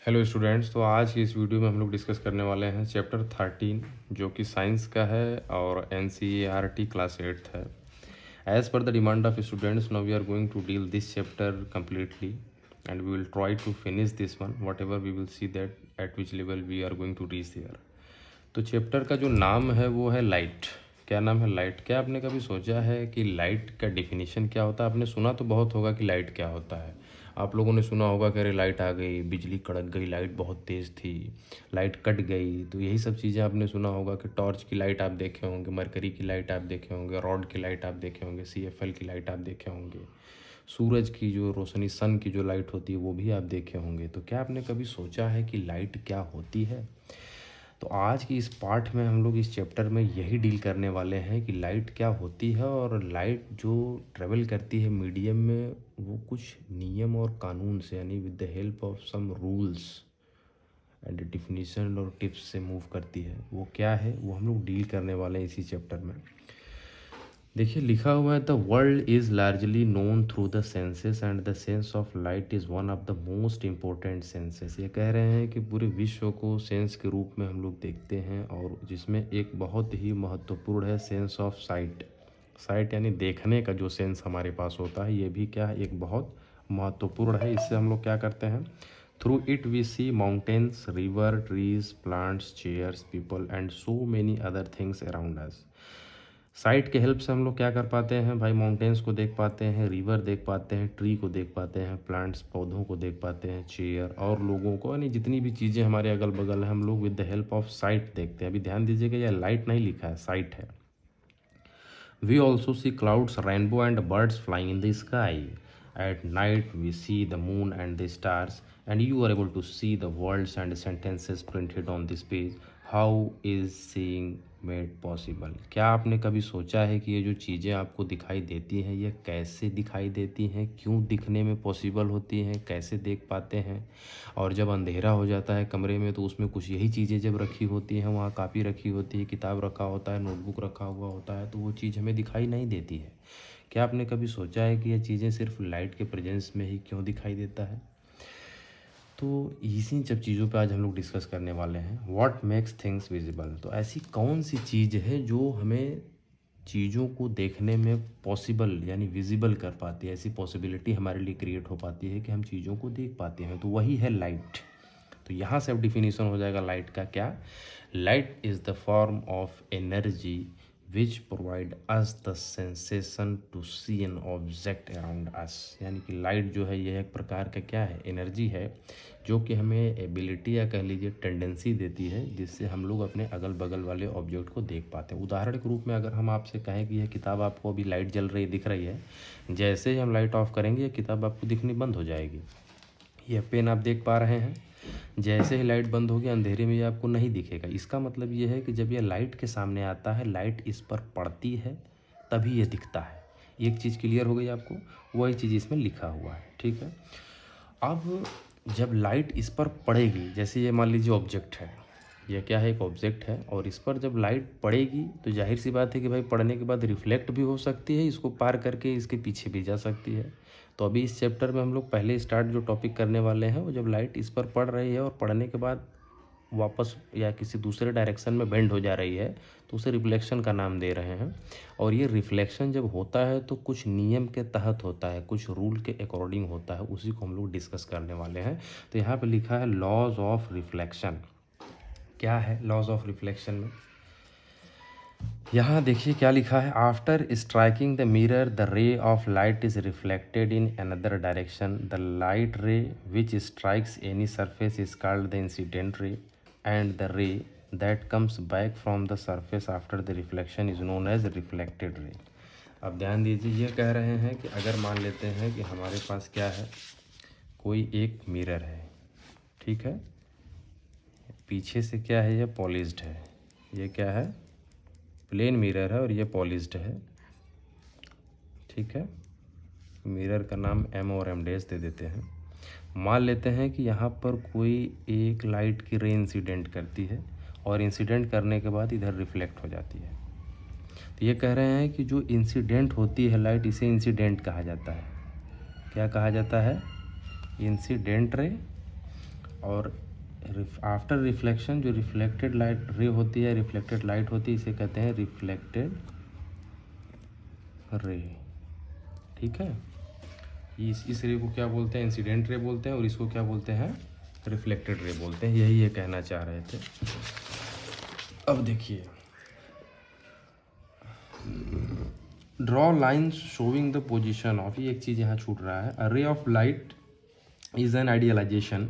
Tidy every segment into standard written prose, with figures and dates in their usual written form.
Hello students. तो आज की इस वीडियो में हम लोग डिस्कस करने वाले हैं चैप्टर 13 जो कि साइंस का है और NCERT क्लास 8 है। As per the demand of students now we are going to deal this chapter completely and we will try to finish this one whatever we will see that at which level we are going to reach there. तो chapter का जो नाम है वो है light. क्या नाम है? लाइट। क्या आपने कभी सोचा है कि लाइट का डेफिनेशन क्या होता है? आपने सुना तो बहुत होगा कि लाइट क्या होता है। आप लोगों ने सुना होगा कि अरे लाइट आ गई, बिजली कड़क गई, लाइट बहुत तेज़ थी, लाइट कट गई। तो यही सब चीज़ें आपने सुना होगा कि टॉर्च की लाइट आप देखे होंगे, मरकरी की लाइट आप देखे होंगे, रॉड की लाइट आप देखे होंगे, CFL की लाइट आप देखे होंगे, सूरज की जो रोशनी, सन की जो लाइट होती है वो भी आप देखे होंगे। तो क्या आपने कभी सोचा है कि लाइट क्या होती है? तो आज की इस पार्ट में हम लोग इस चैप्टर में यही डील करने वाले हैं कि लाइट क्या होती है और लाइट जो ट्रेवल करती है मीडियम में वो कुछ नियम और कानून से, यानी with the help of some rules and definition और टिप्स से मूव करती है। वो क्या है वो हम लोग डील करने वाले हैं इसी चैप्टर में। देखिए लिखा हुआ है the world is largely known through the senses and the sense of light is one of the most important senses. ये कह रहे हैं कि पूरे विश्व को सेंस के रूप में हम लोग देखते हैं और जिसमें एक बहुत ही महत्वपूर्ण है सेंस ऑफ साइट। साइट यानी देखने का जो सेंस हमारे पास होता है ये भी क्या है, एक बहुत महत्वपूर्ण है। इससे हम लोग क्या करते हैं, through it we see mountains, river, trees, plants, chairs, people and so many other things around us. Sight के हेल्प से हम लोग क्या कर पाते हैं भाई, माउंटेन्स को देख पाते हैं, रिवर देख पाते हैं, ट्री को देख पाते हैं, प्लांट्स पौधों को देख पाते हैं, चेयर और लोगों को, यानी जितनी भी चीज़ें हमारे अगल बगल है हम लोग with the help of site देखते हैं। अभी ध्यान दीजिएगा यह लाइट नहीं लिखा है, साइट है। We also see clouds, rainbow and birds flying in the sky. At night we see the moon and the stars and you are able to see the words and sentences printed on this page. How is seeing made possible? क्या आपने कभी सोचा है कि ये जो चीज़ें आपको दिखाई देती हैं ये कैसे दिखाई देती हैं, क्यों दिखने में पॉसिबल होती हैं, कैसे देख पाते हैं? और जब अंधेरा हो जाता है कमरे में तो उसमें कुछ यही चीज़ें जब रखी होती हैं, वहाँ कापी रखी होती है, किताब रखा होता है, नोटबुक रखा हुआ होता है, तो वो चीज़ हमें दिखाई नहीं देती है। क्या आपने कभी सोचा है कि ये चीज़ें सिर्फ लाइट के प्रेजेंस में ही क्यों दिखाई देता है? तो इसी सब चीज़ों पे आज हम लोग डिस्कस करने वाले हैं। What makes things visible. तो ऐसी कौन सी चीज़ है जो हमें चीज़ों को देखने में पॉसिबल यानी विजिबल कर पाती है, ऐसी पॉसिबिलिटी हमारे लिए क्रिएट हो पाती है कि हम चीज़ों को देख पाते हैं, तो वही है लाइट। तो यहाँ से अब डिफिनीशन हो जाएगा लाइट का। क्या? Light is the form of energy which provide us the sensation to see an object around us. यानी कि लाइट जो है यह एक प्रकार का क्या है, एनर्जी है जो कि हमें एबिलिटी या कह लीजिए टेंडेंसी देती है जिससे हम लोग अपने अगल बगल वाले ऑब्जेक्ट को देख पाते हैं। उदाहरण के रूप में अगर हम आपसे कहें कि यह किताब आपको अभी लाइट जल रही दिख रही है, जैसे ही हम लाइट ऑफ करेंगे यह किताब आपको दिखनी बंद हो जाएगी। यह पेन आप देख पा रहे हैं, जैसे ही लाइट बंद होगी अंधेरे में ये आपको नहीं दिखेगा। इसका मतलब ये है कि जब ये लाइट के सामने आता है, लाइट इस पर पड़ती है तभी ये दिखता है। एक चीज़ क्लियर हो गई आपको, वही चीज़ इसमें लिखा हुआ है, ठीक है। अब जब लाइट इस पर पड़ेगी, जैसे ये मान लीजिए ऑब्जेक्ट है, यह क्या है, एक ऑब्जेक्ट है, और इस पर जब लाइट पड़ेगी तो जाहिर सी बात है कि भाई पड़ने के बाद रिफ्लेक्ट भी हो सकती है, इसको पार करके इसके पीछे भी जा सकती है। तो अभी इस चैप्टर में हम लोग पहले स्टार्ट जो टॉपिक करने वाले हैं वो जब लाइट इस पर पड़ रही है और पड़ने के बाद वापस या किसी दूसरे डायरेक्शन में बेंड हो जा रही है तो उसे रिफ्लेक्शन का नाम दे रहे हैं। और ये रिफ्लेक्शन जब होता है तो कुछ नियम के तहत होता है, कुछ रूल के अकॉर्डिंग होता है, उसी को हम लोग डिस्कस करने वाले हैं। तो यहाँ पे लिखा है लॉज ऑफ रिफ्लेक्शन। क्या है लॉज ऑफ रिफ्लेक्शन में? यहाँ देखिए क्या लिखा है, after striking the mirror the ray of light is reflected in another direction. The light ray which strikes any surface is called the incident ray and the ray that comes back from the surface after the reflection is known as reflected ray. अब ध्यान दीजिए, ये कह रहे हैं कि अगर मान लेते हैं कि हमारे पास क्या है, कोई एक मिरर है, ठीक है, पीछे से क्या है, ये पॉलिश्ड है, ये क्या है, प्लेन मिरर है और ये पॉलिश्ड है, ठीक है। मिरर का नाम M और M डैश दे देते हैं। मान लेते हैं कि यहाँ पर कोई एक लाइट की रे इंसिडेंट करती है और इंसिडेंट करने के बाद इधर रिफ्लेक्ट हो जाती है। तो ये कह रहे हैं कि जो इंसिडेंट होती है लाइट, इसे इंसिडेंट कहा जाता है। क्या कहा जाता है? Incident ray. और आफ्टर रिफ्लेक्शन जो रिफ्लेक्टेड लाइट रे होती है, रिफ्लेक्टेड लाइट होती है, इसे कहते हैं रिफ्लेक्टेड रे। ठीक है, इस रे को क्या बोलते हैं, इंसिडेंट रे बोलते हैं, और इसको क्या बोलते हैं, रिफ्लेक्टेड रे बोलते हैं। यही ये कहना चाह रहे थे। अब देखिए, draw lines showing the position of, ये एक चीज़ यहाँ छूट रहा है। A ray of light is an idealization.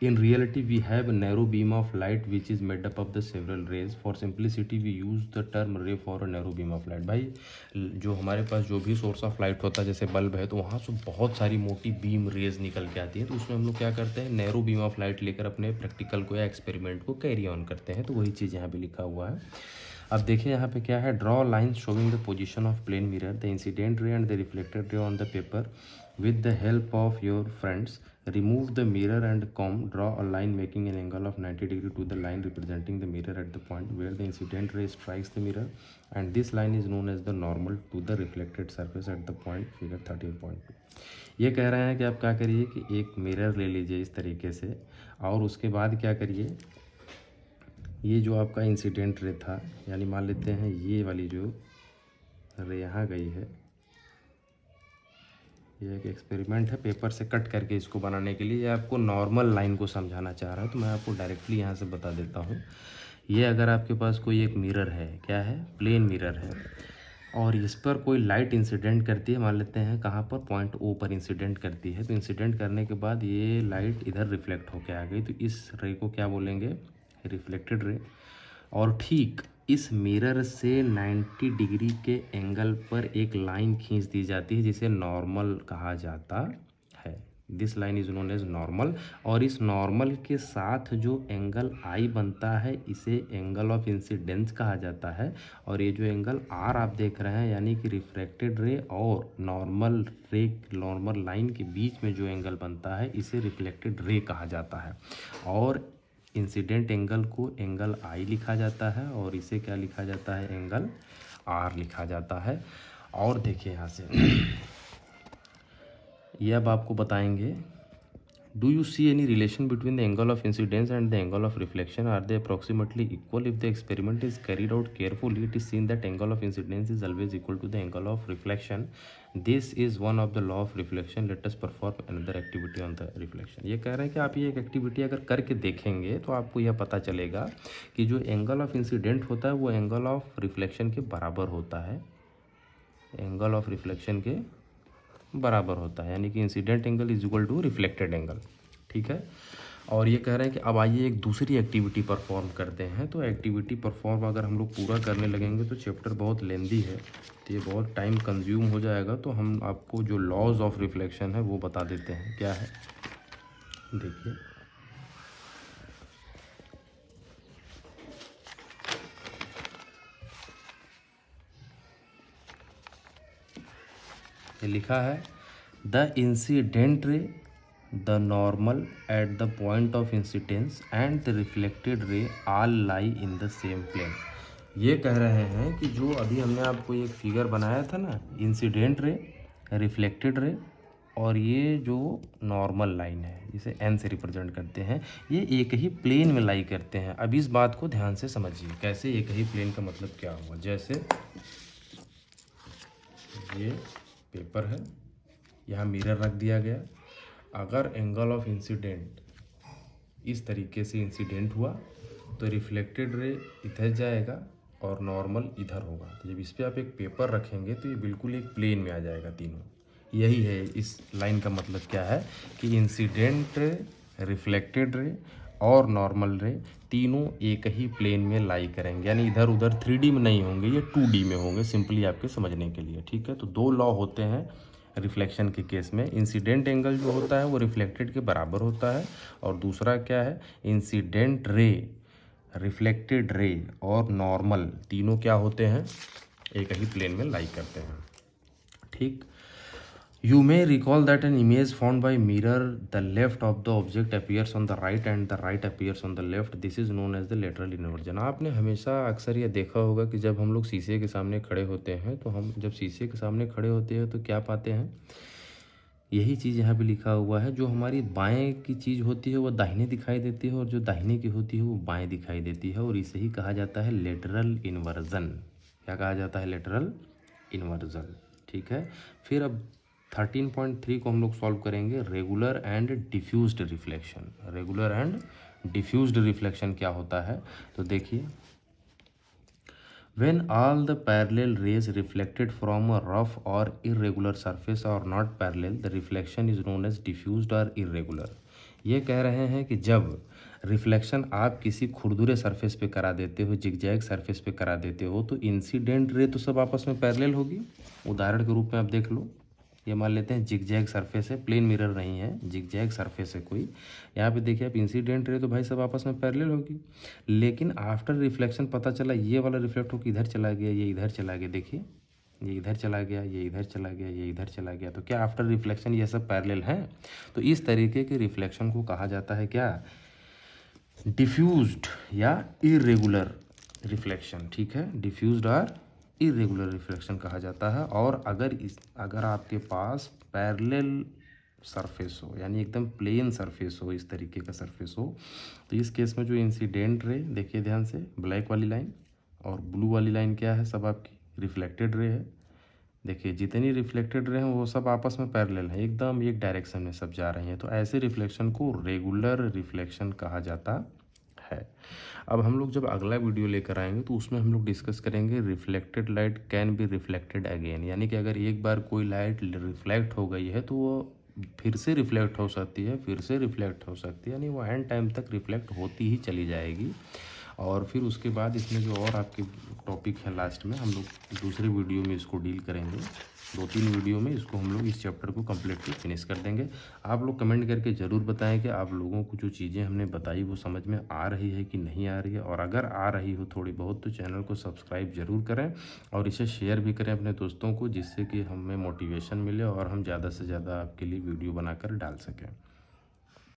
In reality we have a narrow beam of light which is made up of the several rays. For simplicity we use the term ray for a narrow beam of light. भाई जो हमारे पास जो भी source of light होता है, जैसे bulb है, तो वहाँ से बहुत सारी मोटी बीम रेज निकल के आती है, तो उसमें हम लोग क्या करते हैं, नैरो बीम ऑफ लाइट लेकर अपने प्रैक्टिकल को या एक्सपेरिमेंट को कैरी ऑन करते हैं। तो वही चीज़ यहाँ पे लिखा हुआ है। अब देखिए यहाँ पे क्या है, draw lines showing the position of plane mirror, the incident ray and the reflected ray on the paper with the help of your friends. Remove the mirror and comb. Draw a line making an angle of 90 degree to the line representing the mirror at the point where the incident ray strikes the mirror, and this line is known as the normal to the reflected surface at the point figure 13.2. ये कह रहे हैं कि आप क्या करिए कि एक मिरर ले लीजिए इस तरीके से, और उसके बाद क्या करिए, ये जो आपका इंसिडेंट रे था, यानी मान लेते हैं ये वाली जो रे यहाँ गई है, ये एक एक्सपेरिमेंट है पेपर से कट करके इसको बनाने के लिए। ये आपको नॉर्मल लाइन को समझाना चाह रहा है, तो मैं आपको डायरेक्टली यहाँ से बता देता हूँ। ये अगर आपके पास कोई एक मिरर है, क्या है, प्लेन मिरर है, और इस पर कोई लाइट इंसिडेंट करती है, मान लेते हैं कहाँ पर, पॉइंट ओ पर इंसिडेंट करती है। तो इंसिडेंट करने के बाद ये लाइट इधर रिफ्लेक्ट होकर आ गई, तो इस रे को क्या बोलेंगे, रिफ्लेक्टेड रे। और ठीक इस मिरर से 90 डिग्री के एंगल पर एक लाइन खींच दी जाती है जिसे नॉर्मल कहा जाता है। This line is known as normal. और इस नॉर्मल के साथ जो एंगल आई बनता है इसे एंगल ऑफ इंसिडेंस कहा जाता है। और ये जो एंगल आर आप देख रहे हैं, यानी कि रिफ्लेक्टेड रे और नॉर्मल रे, नॉर्मल लाइन के बीच में जो एंगल बनता है इसे रिफ्लेक्टेड रे कहा जाता है। और इंसिडेंट एंगल को एंगल आई लिखा जाता है, और इसे क्या लिखा जाता है, एंगल आर लिखा जाता है। और देखिए यहाँ से ये अब आपको बताएंगे, do you see any relation between the angle of incidence and the angle of reflection, are they approximately equal? If the experiment is carried out carefully it is seen that angle of incidence is always equal to the angle of reflection. This is one of the law of reflection. Let us perform another activity on the reflection. ये कह रहे हैं कि आप ये एक activity अगर करके देखेंगे तो आपको यह पता चलेगा कि जो एंगल ऑफ इंसिडेंट होता है वो एंगल ऑफ रिफ्लेक्शन के बराबर होता है, एंगल ऑफ रिफ्लेक्शन के बराबर होता है, यानी कि incident angle is equal to reflected angle. ठीक है. और ये कह रहे हैं कि अब आइए एक दूसरी एक्टिविटी परफॉर्म करते हैं. तो एक्टिविटी परफॉर्म अगर हम लोग पूरा करने लगेंगे तो चैप्टर बहुत लेंदी है, तो ये बहुत टाइम कंज्यूम हो जाएगा. तो हम आपको जो लॉज ऑफ रिफ्लेक्शन है वो बता देते हैं. क्या है देखिए, ये लिखा है the incident ray, the normal at the point of incidence and the reflected ray all lie in the same plane. ये कह रहे हैं कि जो अभी हमने आपको एक फिगर बनाया था ना, इंसिडेंट रे, रिफ्लेक्टेड रे और ये जो नॉर्मल लाइन है जिसे एन से रिप्रेजेंट करते हैं, ये एक ही प्लेन में लाई करते हैं. अब इस बात को ध्यान से समझिए कैसे एक ही प्लेन का मतलब क्या हुआ. जैसे ये पेपर है, यहाँ मिरर रख दिया गया. अगर एंगल ऑफ इंसिडेंट इस तरीके से इंसिडेंट हुआ तो रिफ्लेक्टेड रे इधर जाएगा और नॉर्मल इधर होगा. तो जब इस पर आप एक पेपर रखेंगे तो ये बिल्कुल एक प्लेन में आ जाएगा तीनों. यही है इस लाइन का मतलब. क्या है कि इंसिडेंट रे, रिफ्लेक्टेड रे और नॉर्मल रे तीनों एक ही प्लेन में लाई करेंगे, यानी इधर उधर 3D में नहीं होंगे, ये 2D में होंगे. सिंपली आपके समझने के लिए. ठीक है. तो दो लॉ होते हैं रिफ्लेक्शन के केस में. इंसिडेंट एंगल जो होता है वो रिफ्लेक्टेड के बराबर होता है, और दूसरा क्या है, इंसिडेंट रे, रिफ्लेक्टेड रे और नॉर्मल तीनों क्या होते हैं, एक ही प्लेन में लाई करते हैं. ठीक. You may recall that an image found by mirror, the left of the object appears on the right and the right appears on the left. This is known as the lateral inversion. आपने हमेशा अक्सर ये देखा होगा कि जब हम लोग शीशे के सामने खड़े होते हैं तो हम जब शीशे के सामने खड़े होते हैं तो क्या पाते हैं, यही चीज़ यहाँ पे लिखा हुआ है, जो हमारी बाएं की चीज़ होती है वो दाहिने दिखाई देती है और जो दाहिने की होती है वो बाएं दिखाई देती है, और इसे ही कहा जाता है लेटरल इन्वर्जन। क्या कहा जाता है? Lateral inversion. ठीक है, फिर अब 13.3 को हम लोग सॉल्व करेंगे, regular and diffused reflection. Regular and diffused reflection क्या होता है? तो देखिए, when all the parallel rays reflected from a rough or irregular surface are not parallel, the reflection is known as diffused or irregular। ये कह रहे हैं कि जब रिफ्लेक्शन आप किसी खुरदुरे सरफेस पे करा देते हो, जिगजैग सरफेस पे करा देते हो, तो इंसिडेंट रे तो सब आपस में पैरेलल होगी। उदाहरण के रूप में आप देख लो, ये मान लेते हैं जिगजैग सरफेस है, प्लेन मिरर नहीं है, जिगजैग सरफेस है कोई। यहाँ पे देखिए आप, इंसिडेंट रे तो भाई सब आपस में पैरेलल होगी, लेकिन आफ्टर रिफ्लेक्शन पता चला ये वाला रिफ्लेक्ट होकर इधर चला गया, ये इधर चला गया। देखिए, ये इधर चला गया, ये इधर चला गया, ये इधर चला गया, तो क्या आफ्टर रिफ्लेक्शन ये सब पैरेलल हैं? तो इस तरीके के रिफ्लेक्शन को कहा जाता है क्या? डिफ्यूज्ड या इरेगुलर रिफ्लेक्शन। ठीक है, डिफ्यूज्ड और इरेगुलर रिफ्लेक्शन कहा जाता है। और अगर आपके पास पैरेलल सरफेस हो, यानी एकदम प्लेन सरफेस हो, इस तरीके का सरफेस हो, तो इस केस में जो इंसिडेंट रे, देखिए ध्यान से, ब्लैक वाली लाइन और ब्लू वाली लाइन क्या है? सब आपकी रिफ्लेक्टेड रे है। देखिए जितनी रिफ्लेक्टेड रे हैं वो सब आपस में पैरेलल हैं, एकदम एक डायरेक्शन में सब जा रही हैं, तो ऐसे रिफ्लेक्शन को रेगुलर रिफ्लेक्शन कहा जाता है। अब हम लोग जब अगला वीडियो लेकर आएंगे तो उसमें हम लोग डिस्कस करेंगे reflected light can be reflected again, यानी कि अगर एक बार कोई लाइट रिफ्लेक्ट हो गई है तो वो फिर से रिफ्लेक्ट हो सकती है, फिर से रिफ्लेक्ट हो सकती है, यानी वो एंड टाइम तक रिफ्लेक्ट होती ही चली जाएगी। और फिर उसके बाद इसमें जो और आपके टॉपिक है लास्ट में, हम लोग दूसरे वीडियो में इसको डील करेंगे। 2-3 वीडियो में इसको हम लोग इस चैप्टर को कम्प्लीटली फिनिश कर देंगे। आप लोग कमेंट करके ज़रूर बताएं कि आप लोगों को जो चीज़ें हमने बताई वो समझ में आ रही है कि नहीं आ रही है, और अगर आ रही हो थोड़ी बहुत तो चैनल को सब्सक्राइब ज़रूर करें और इसे शेयर भी करें अपने दोस्तों को, जिससे कि हमें मोटिवेशन मिले और हम ज़्यादा से ज़्यादा आपके लिए वीडियो बनाकर डाल सकें।